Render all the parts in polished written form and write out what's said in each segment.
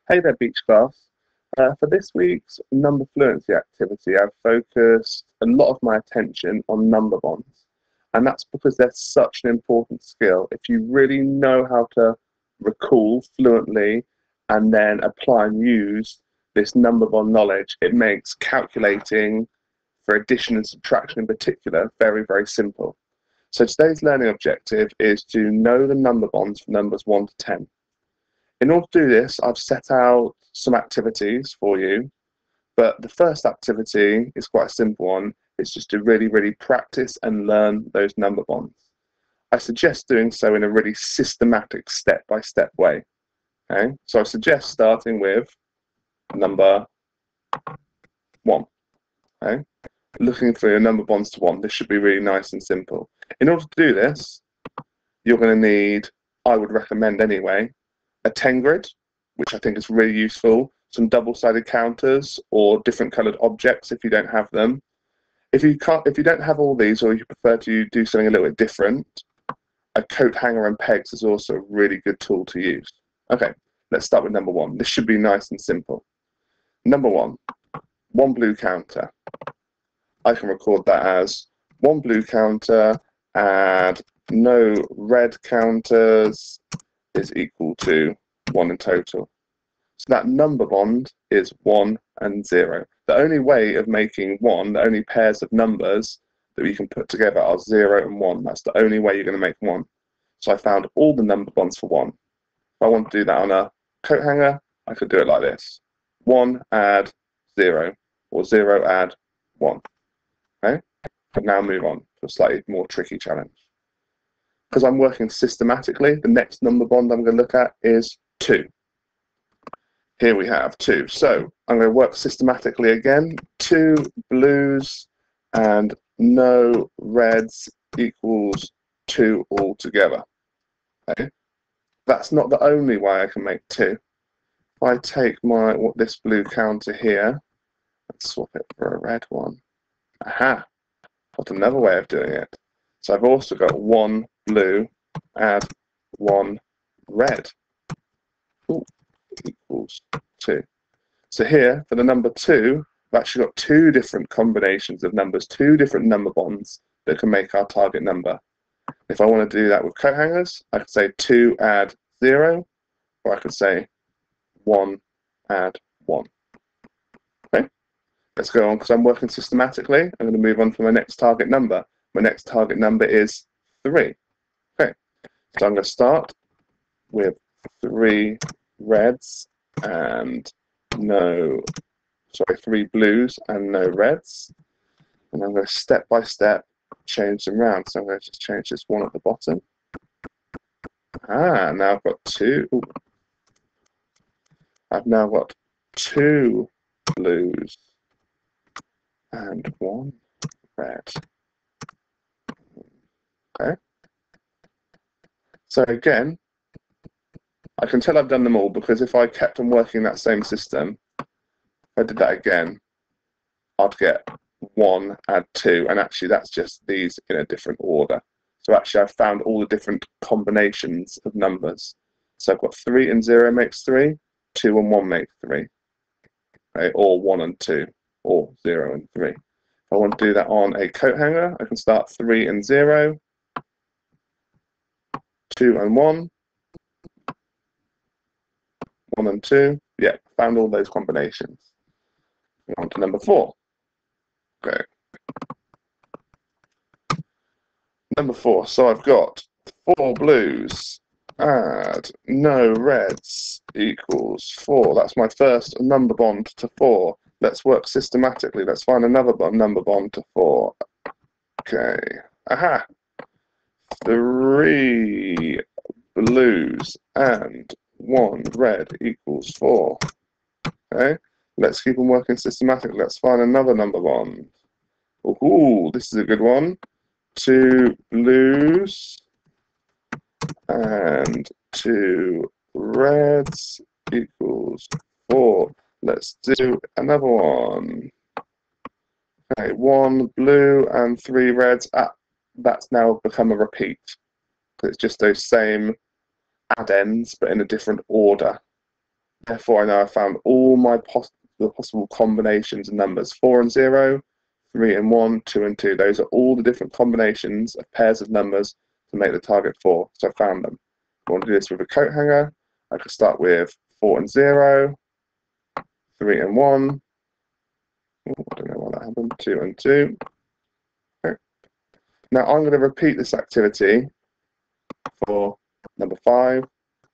Hey there, Beech class. For this week's number fluency activity, I've focused a lot of my attention on number bonds. And that's because they're such an important skill. If you really know how to recall fluently and then apply and use this number bond knowledge, it makes calculating for addition and subtraction in particular very, very simple. So today's learning objective is to know the number bonds for numbers 1 to 10. In order to do this, I've set out some activities for you, but the first activity is quite a simple one. It's just to really practice and learn those number bonds. I suggest doing so in a really systematic step-by-step way. Okay, so I suggest starting with number 1. Okay, looking for your number bonds to 1. This should be really nice and simple. In order to do this, you're going to need, I would recommend anyway, a 10 grid, which I think is really useful, some double-sided counters or different colored objects if you don't have them. If you don't have all these, or you prefer to do something a little bit different, a coat hanger and pegs is also a really good tool to use. Okay, let's start with number 1. This should be nice and simple. Number 1, 1 blue counter. I can record that as 1 blue counter and no red counters is equal to 1 in total. So that number bond is 1 and 0. The only way of making 1, the only pairs of numbers that we can put together are 0 and 1. That's the only way you're going to make 1. So I found all the number bonds for 1. If I want to do that on a coat hanger, I could do it like this. 1 add 0, or 0 add 1. Okay? And now move on to a slightly more tricky challenge. Because I'm working systematically, the next number bond I'm going to look at is 2. Here we have 2. So I'm going to work systematically again. 2 blues and no reds equals 2 altogether. Okay? That's not the only way I can make 2. If I take this blue counter here and swap it for a red one. Aha! Got another way of doing it. So I've also got 1 blue add 1 red. Ooh, equals 2. So here, for the number 2, I've actually got 2 different combinations of numbers, 2 different number bonds that can make our target number. If I want to do that with coat hangers, I could say 2 add 0, or I could say 1 add 1. Okay, let's go on because I'm working systematically. I'm going to move on to my next target number. My next target number is 3. Okay, so I'm going to start with 3 reds and 3 blues and no reds. And I'm going to step by step change them around. So I'm going to just change this one at the bottom. Now I've got 2. Ooh. I've now got 2 blues and 1 red. Okay. So again, I can tell I've done them all because if I kept on working that same system, if I did that again, I'd get 1 add 2, and actually that's just these in a different order. So actually I've found all the different combinations of numbers. So I've got 3 and 0 makes 3, 2 and 1 makes 3, okay, or 1 and 2, or 0 and 3. If I want to do that on a coat hanger, I can start 3 and 0, 2 and 1, 1 and 2. Yeah, found all those combinations. On to number 4. Okay. Number 4. So I've got 4 blues add no reds equals 4. That's my first number bond to 4. Let's work systematically. Let's find another number bond to 4. Okay. Aha. 3 blues and 1 red equals 4. Okay. Let's keep on working systematically. Let's find another number bond. Ooh, this is a good one. 2 blues and 2 reds equals 4. Let's do another one. Okay, 1 blue and 3 reds. That's now become a repeat. It's just those same add-ends, but in a different order. Therefore, I know I found all my the possible combinations of numbers: 4 and 0, 3 and 1, 2 and 2. Those are all the different combinations of pairs of numbers to make the target 4. So I found them. I want to do this with a coat hanger. I could start with 4 and 0, 3 and 1. I don't know why that happened. 2 and 2. Okay. Now I'm going to repeat this activity for number 5,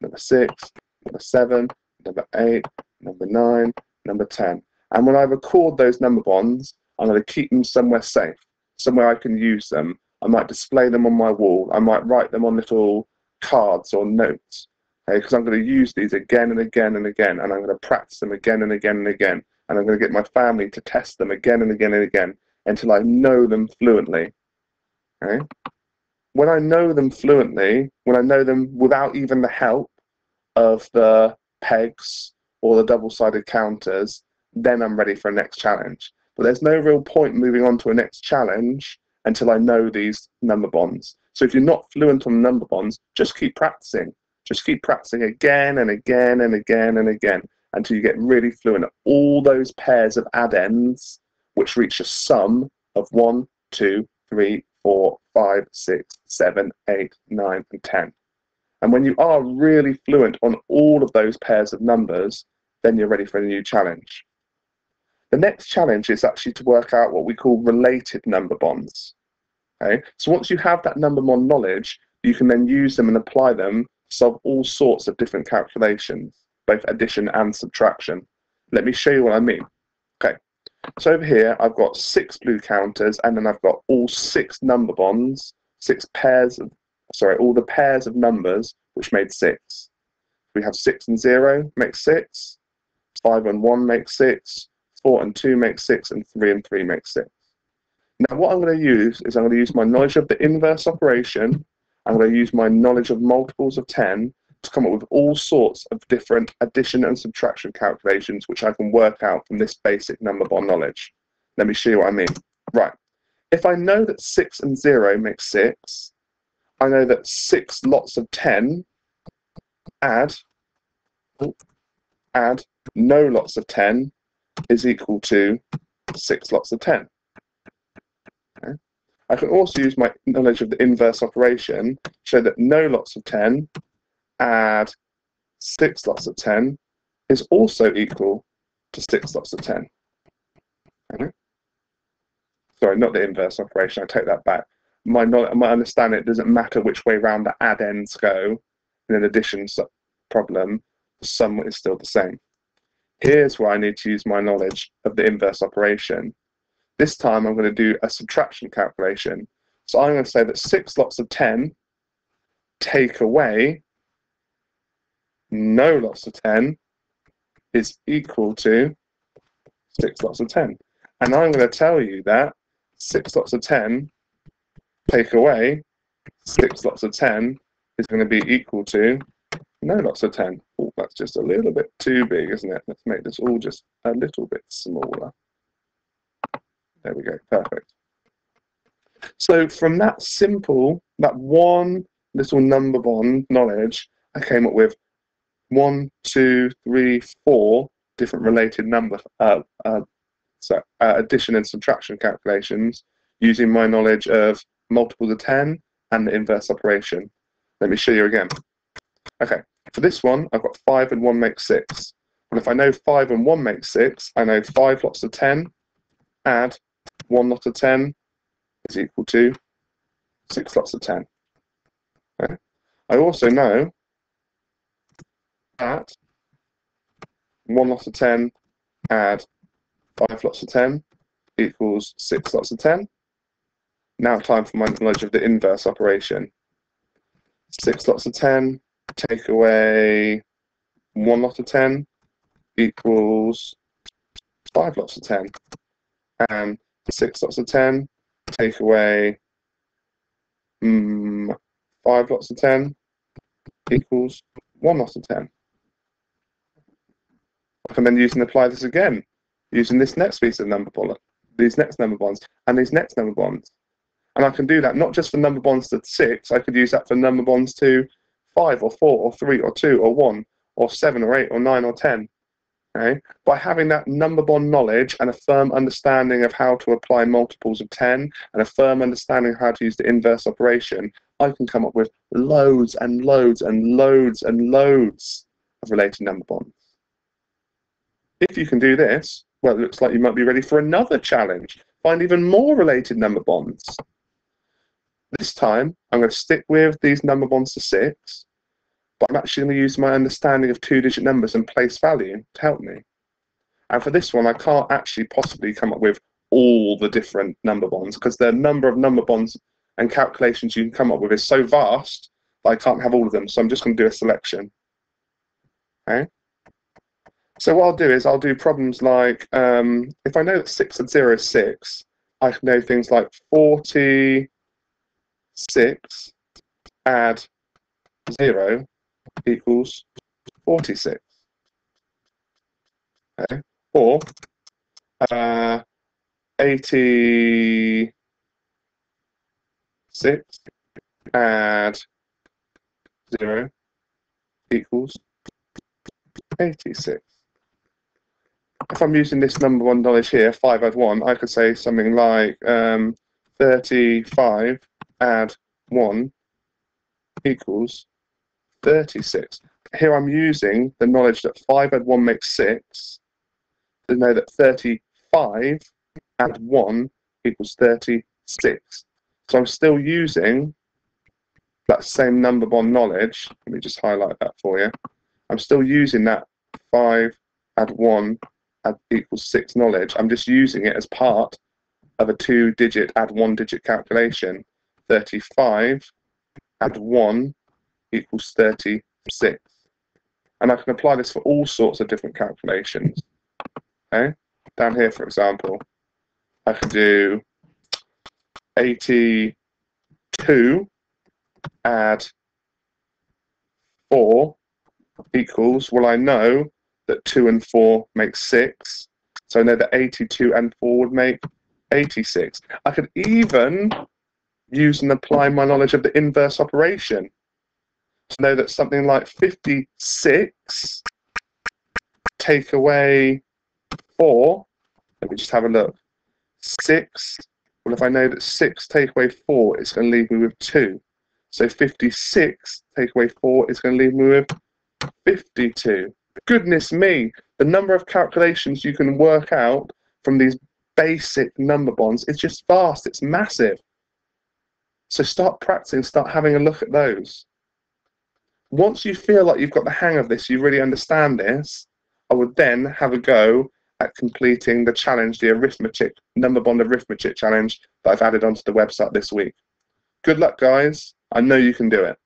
number 6, number 7, number 8, number 9, number 10. And when I record those number bonds, I'm going to keep them somewhere safe, somewhere I can use them. I might display them on my wall. I might write them on little cards or notes, because I'm going to use these again and again and again, and I'm going to practice them again and again and again, and I'm going to get my family to test them again and again and again until I know them fluently. Okay? When I know them fluently, when I know them without even the help of the pegs or the double-sided counters, then I'm ready for a next challenge. But there's no real point moving on to a next challenge until I know these number bonds. So if you're not fluent on number bonds, just keep practicing. Just keep practicing again and again and again and again until you get really fluent at all those pairs of addends which reach a sum of 1, 2, 3, 4, 5, 6, 7, 8, 9, and 10. And when you are really fluent on all of those pairs of numbers, then you're ready for a new challenge. The next challenge is actually to work out what we call related number bonds. Okay? So once you have that number bond knowledge, you can then use them and apply them to solve all sorts of different calculations, both addition and subtraction. Let me show you what I mean. Okay, so over here I've got 6 blue counters, and then I've got all 6 number bonds, 6 pairs of, sorry, all the pairs of numbers which made 6. We have 6 and 0 makes 6, 5 and 1 makes 6, 4 and 2 makes 6, and 3 and 3 makes 6. Now what I'm going to use is I'm going to use my knowledge of the inverse operation. I'm going to use my knowledge of multiples of 10 to come up with all sorts of different addition and subtraction calculations which I can work out from this basic number bond knowledge. Let me show you what I mean. Right, if I know that 6 and 0 makes 6, I know that 6 lots of 10 add no lots of 10 is equal to 6 lots of 10. Okay. I can also use my knowledge of the inverse operation to show that no lots of 10 add 6 lots of 10 is also equal to 6 lots of 10. Okay. Sorry, not the inverse operation, I take that back. My understanding, it doesn't matter which way round the add-ends go in an addition problem, the sum is still the same. Here's where I need to use my knowledge of the inverse operation. This time I'm going to do a subtraction calculation. So I'm going to say that 6 lots of 10 take away no lots of 10 is equal to 6 lots of 10. And I'm going to tell you that 6 lots of 10 take away 6 lots of 10 is going to be equal to no lots of 10. Oh, that's just a little bit too big, isn't it? Let's make this all just a little bit smaller. There we go, perfect. So from that simple, that one little number bond knowledge, I came up with 1, 2, 3, 4 different related number addition and subtraction calculations using my knowledge of multiples of 10 and the inverse operation. Let me show you again. Okay, for this one, I've got 5 and 1 makes 6. And if I know 5 and 1 makes 6, I know 5 lots of 10 add 1 lot of 10 is equal to 6 lots of 10. Okay. I also know that 1 lot of 10 add 5 lots of 10 equals 6 lots of 10. Now time for my knowledge of the inverse operation. 6 lots of 10 take away 1 lot of 10 equals 5 lots of 10. And 6 lots of 10 take away 5 lots of 10 equals 1 lot of 10. I can then use and apply this again, using this next piece of number bond, these next number bonds, and these next number bonds. And I can do that not just for number bonds to 6, I could use that for number bonds to 5 or 4 or 3 or 2 or 1, or 7 or 8 or 9 or 10. Okay? By having that number bond knowledge and a firm understanding of how to apply multiples of 10 and a firm understanding of how to use the inverse operation, I can come up with loads and loads and loads and loads of related number bonds. If you can do this, well, it looks like you might be ready for another challenge. Find even more related number bonds. This time, I'm going to stick with these number bonds to 6, but I'm actually going to use my understanding of two-digit numbers and place value to help me. And for this one, I can't actually possibly come up with all the different number bonds because the number of number bonds and calculations you can come up with is so vast that I can't have all of them. So I'm just going to do a selection. Okay. So what I'll do is I'll do problems like, if I know that 6 and 0 is 6, I can know things like 46 add 0 equals 46. Okay. Or 86 add 0 equals 86. If I'm using this number one knowledge here, 5 add 1, I could say something like 35 add 1 equals 36. Here I'm using the knowledge that 5 add 1 makes 6 to know that 35 add 1 equals 36. So I'm still using that same number bond knowledge. Let me just highlight that for you. I'm still using that 5 add 1 equals 6 knowledge. I'm just using it as part of a two-digit add one-digit calculation. 35 add 1 equals 36. And I can apply this for all sorts of different calculations. Okay? Down here, for example, I can do 82 add 4 equals, well, I know that 2 and 4 make 6. So I know that 82 and 4 would make 86. I could even use and apply my knowledge of the inverse operation to know that something like 56 take away 4. Let me just have a look. 6. Well, if I know that 6 take away 4, it's going to leave me with 2. So 56 take away 4 is going to leave me with 52. Goodness me, the number of calculations you can work out from these basic number bonds is just vast. It's massive. So start practicing, start having a look at those. Once you feel like you've got the hang of this, you really understand this, I would then have a go at completing the challenge, the arithmetic, number bond arithmetic challenge that I've added onto the website this week. Good luck, guys. I know you can do it.